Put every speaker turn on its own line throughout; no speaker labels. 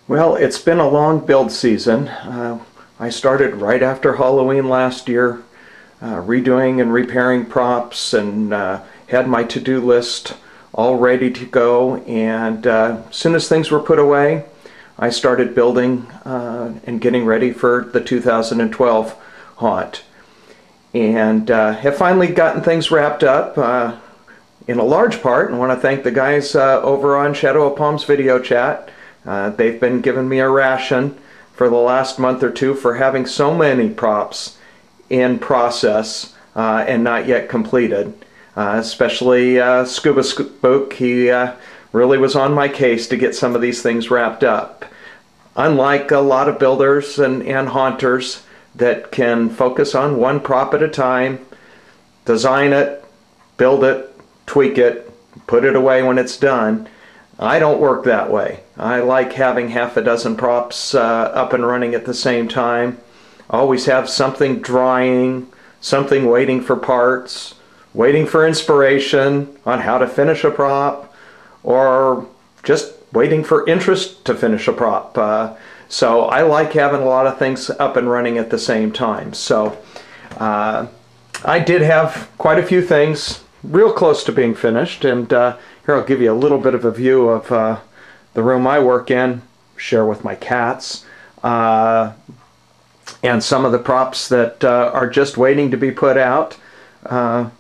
Well, it's been a long build season. I started right after Halloween last year, redoing and repairing props, and had my to-do list all ready to go. And as soon as things were put away, I started building and getting ready for the 2012 haunt. And have finally gotten things wrapped up in a large part, and want to thank the guys over on Shadow of Palms video chat. They've been giving me a ration for the last month or two for having so many props in process and not yet completed. Especially Scuba Spook, he really was on my case to get some of these things wrapped up. Unlike a lot of builders and haunters that can focus on one prop at a time, design it, build it, tweak it, put it away when it's done, I don't work that way. I like having half a dozen props up and running at the same time. Always have something drying, something waiting for parts, waiting for inspiration on how to finish a prop, or just waiting for interest to finish a prop. So I like having a lot of things up and running at the same time. So I did have quite a few things real close to being finished, and here I'll give you a little bit of a view of the room I work in, share with my cats, and some of the props that are just waiting to be put out. Right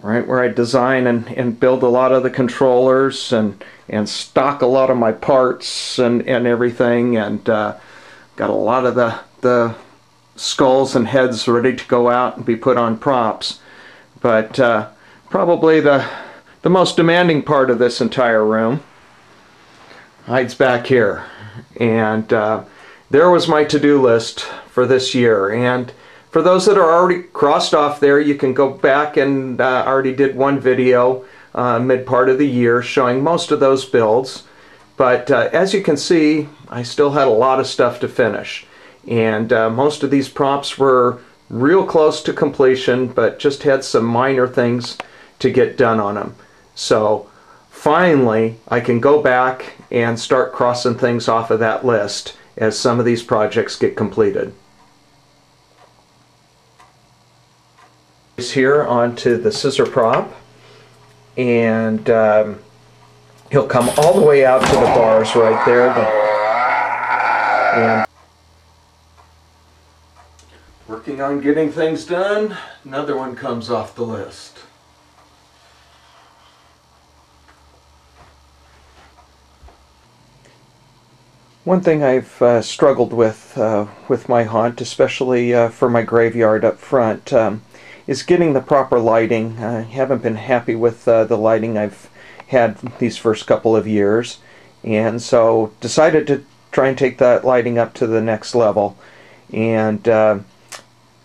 where I design and build a lot of the controllers and stock a lot of my parts and everything, and got a lot of the skulls and heads ready to go out and be put on props. But probably the most demanding part of this entire room hides back here, and there was my to-do list for this year. And for those that are already crossed off there, you can go back, and I already did one video mid part of the year showing most of those builds. But as you can see, I still had a lot of stuff to finish, and most of these props were real close to completion, but just had some minor things to get done on them. So finally I can go back and start crossing things off of that list as some of these projects get completed. Here onto the scissor prop, and he'll come all the way out to the bars right there, and working on getting things done. Another one comes off the list. One thing I've struggled with my haunt, especially for my graveyard up front, is getting the proper lighting. I haven't been happy with the lighting I've had these first couple of years, and so decided to try and take that lighting up to the next level and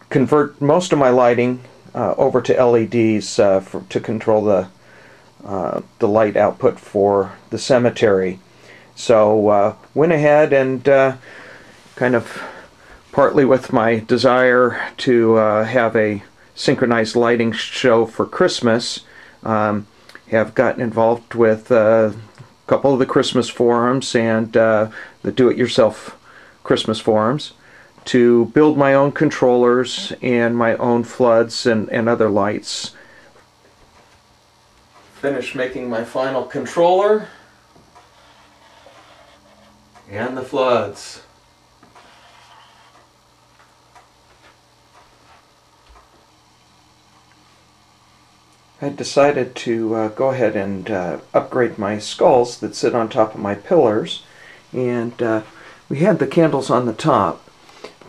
convert most of my lighting over to LEDs to control the light output for the cemetery. So went ahead and kind of partly with my desire to have a synchronized lighting show for Christmas, have gotten involved with a couple of the Christmas forums and the do-it-yourself Christmas forums to build my own controllers and my own floods and other lights. Finished making my final controller and the floods. I decided to go ahead and upgrade my skulls that sit on top of my pillars, and we had the candles on the top,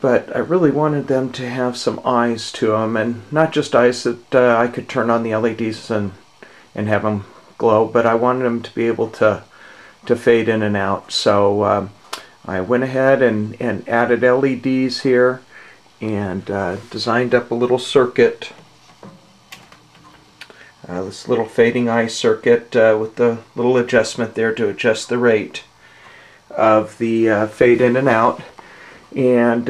but I really wanted them to have some eyes to them, and not just eyes that I could turn on the LEDs and have them glow, but I wanted them to be able to fade in and out. So I went ahead and added LEDs here and designed up a little circuit, this little fading eye circuit with the little adjustment there to adjust the rate of the fade in and out, and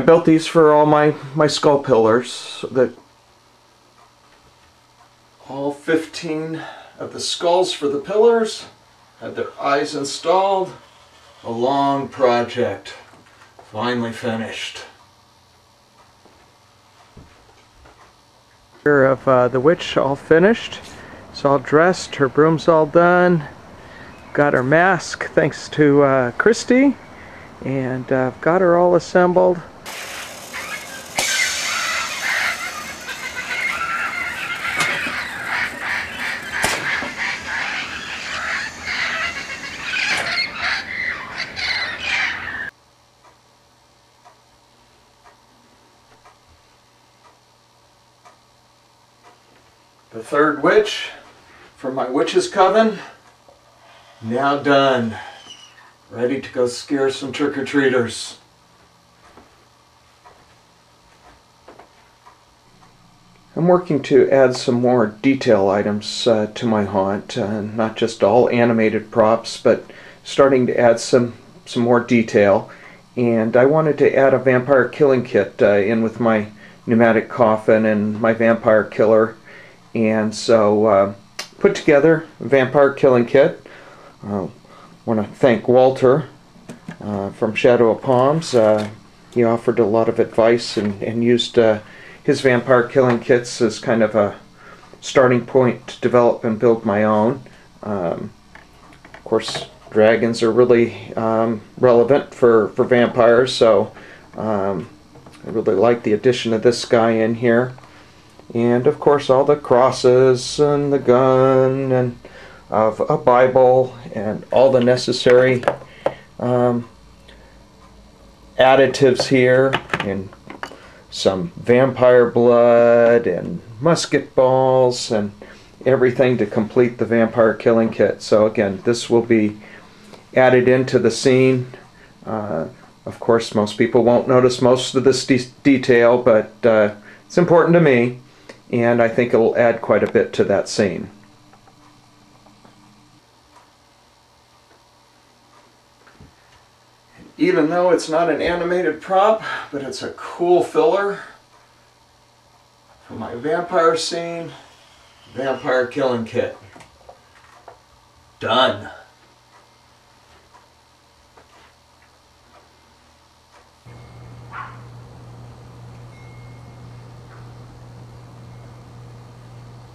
built these for all my skull pillars, so that all 15 of the skulls for the pillars had their eyes installed. A long project, finally finished. Here of the witch all finished. It's all dressed, her broom's all done. Got her mask thanks to Christy, and got her all assembled. The third witch from my witch's coven, now done. Ready to go scare some trick-or-treaters. I'm working to add some more detail items to my haunt, not just all animated props, but starting to add some more detail. And I wanted to add a vampire killing kit in with my pneumatic coffin and my vampire killer. And so put together a vampire killing kit. I want to thank Walter from Shadow of Palms. He offered a lot of advice and used his vampire killing kits as kind of a starting point to develop and build my own. Of course, dragons are really relevant for vampires, so I really like the addition of this guy in here. And of course all the crosses and the gun and of a Bible and all the necessary additives here, and some vampire blood and musket balls and everything to complete the vampire killing kit. So again, this will be added into the scene. Of course most people won't notice most of this detail, but it's important to me, and I think it will add quite a bit to that scene. Even though it's not an animated prop, but it's a cool filler for my vampire scene, vampire killing kit. Done.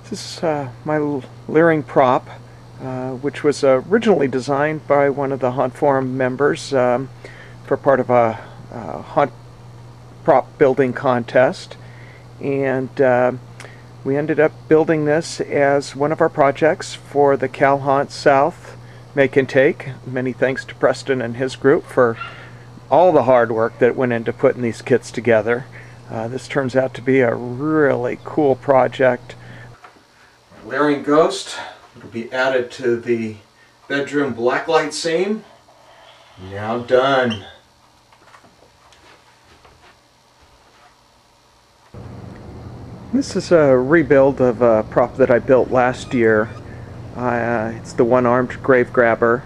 This is my Leering prop, which was originally designed by one of the Haunt Forum members for part of a haunt prop building contest, and we ended up building this as one of our projects for the Cal Haunt South Make and Take. Many thanks to Preston and his group for all the hard work that went into putting these kits together. This turns out to be a really cool project. Leering Ghost will be added to the bedroom blacklight scene. Now done. This is a rebuild of a prop that I built last year. It's the one-armed grave grabber,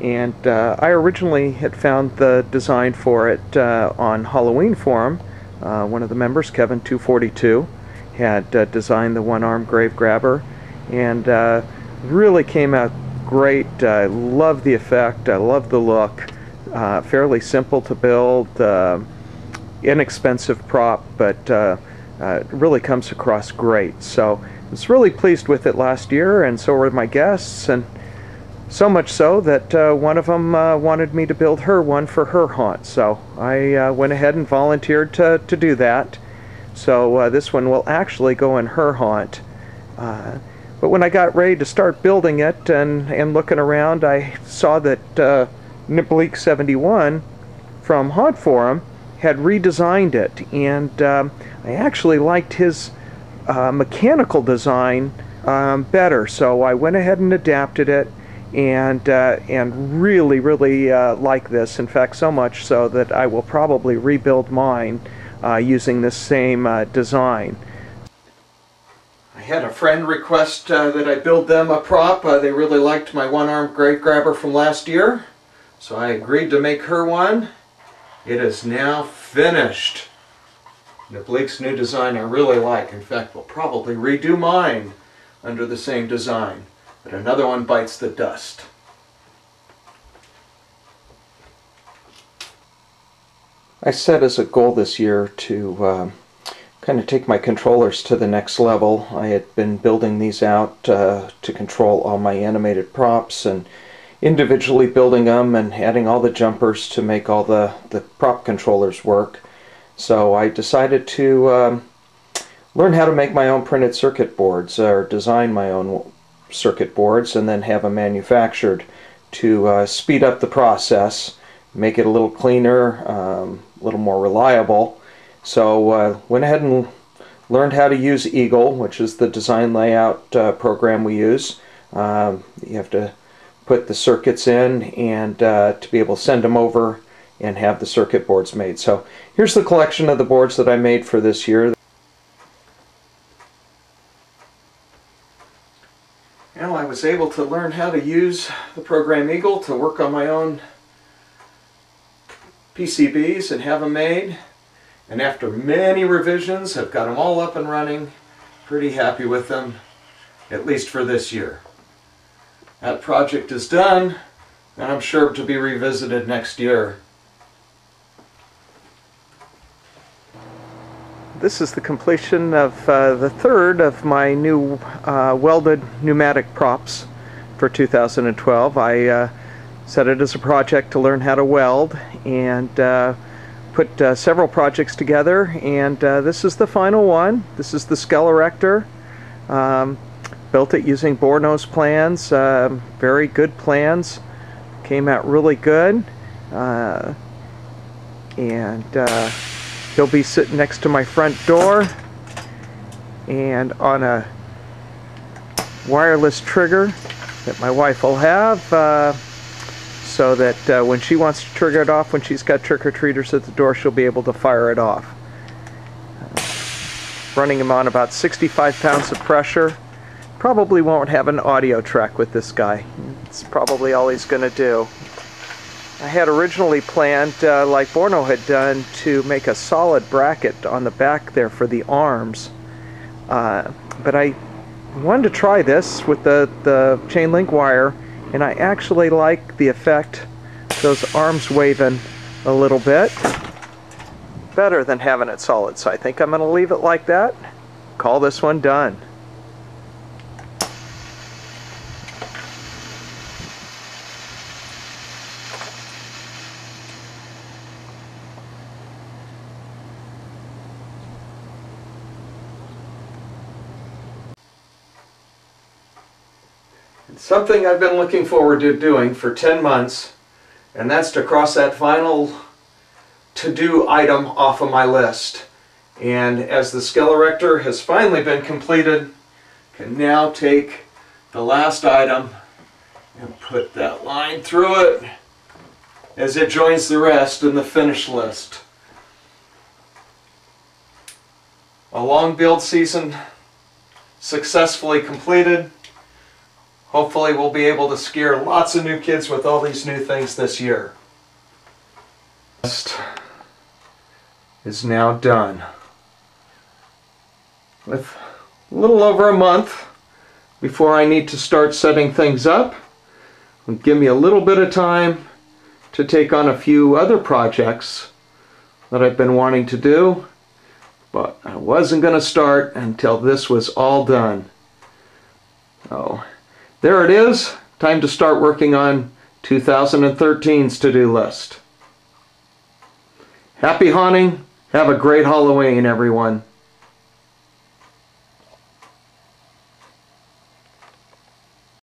and I originally had found the design for it on Halloween Forum. One of the members, Kevin 242, had designed the one-armed grave grabber, and really came out great. I love the effect, I love the look. Fairly simple to build, inexpensive prop, but it really comes across great. So I was really pleased with it last year, and so were my guests, and so much so that one of them wanted me to build her one for her haunt. So I went ahead and volunteered to do that. So this one will actually go in her haunt. But when I got ready to start building it and looking around, I saw that Nibleek 71 from Haunt Forum had redesigned it, and I actually liked his mechanical design better. So I went ahead and adapted it, and really like this. In fact, so much so that I will probably rebuild mine using this same design. I had a friend request that I build them a prop. They really liked my one-armed grave grabber from last year, so I agreed to make her one. It is now finished. Nibleek's new design I really like. In fact, we'll probably redo mine under the same design, but another one bites the dust. I set as a goal this year to kind of take my controllers to the next level. I had been building these out to control all my animated props and individually building them and adding all the jumpers to make all the prop controllers work. So I decided to learn how to make my own printed circuit boards, or design my own circuit boards and then have them manufactured to speed up the process, make it a little cleaner, a little more reliable. So went ahead and learned how to use Eagle, which is the design layout program we use. You have to put the circuits in and to be able to send them over and have the circuit boards made. So here's the collection of the boards that I made for this year. Well, I was able to learn how to use the program Eagle to work on my own PCBs and have them made. And after many revisions, I've got them all up and running. Pretty happy with them, at least for this year. That project is done, and I'm sure to be revisited next year. This is the completion of the third of my new welded pneumatic props for 2012. I set it as a project to learn how to weld and put several projects together, and this is the final one. This is the skelerector. Built it using bore nose plans, very good plans. Came out really good, and he'll be sitting next to my front door and on a wireless trigger that my wife will have, so that when she wants to trigger it off, when she's got trick-or-treaters at the door, she'll be able to fire it off. Running him on about 65 pounds of pressure. Probably won't have an audio track with this guy. It's probably all he's going to do. I had originally planned, like Borno had done, to make a solid bracket on the back there for the arms. But I wanted to try this with the chain link wire, and I actually like the effect, those arms waving a little bit, better than having it solid. So I think I'm going to leave it like that. Call this one done. Something I've been looking forward to doing for 10 months, and that's to cross that final to-do item off of my list. And as the scelerector has finally been completed, can now take the last item and put that line through it as it joins the rest in the finish list. A long build season successfully completed. Hopefully we'll be able to scare lots of new kids with all these new things this year. Is now done. With a little over a month before I need to start setting things up, it'll give me a little bit of time to take on a few other projects that I've been wanting to do, but I wasn't going to start until this was all done. So there it is. Time to start working on 2013's to-do list. Happy haunting. Have a great Halloween, everyone.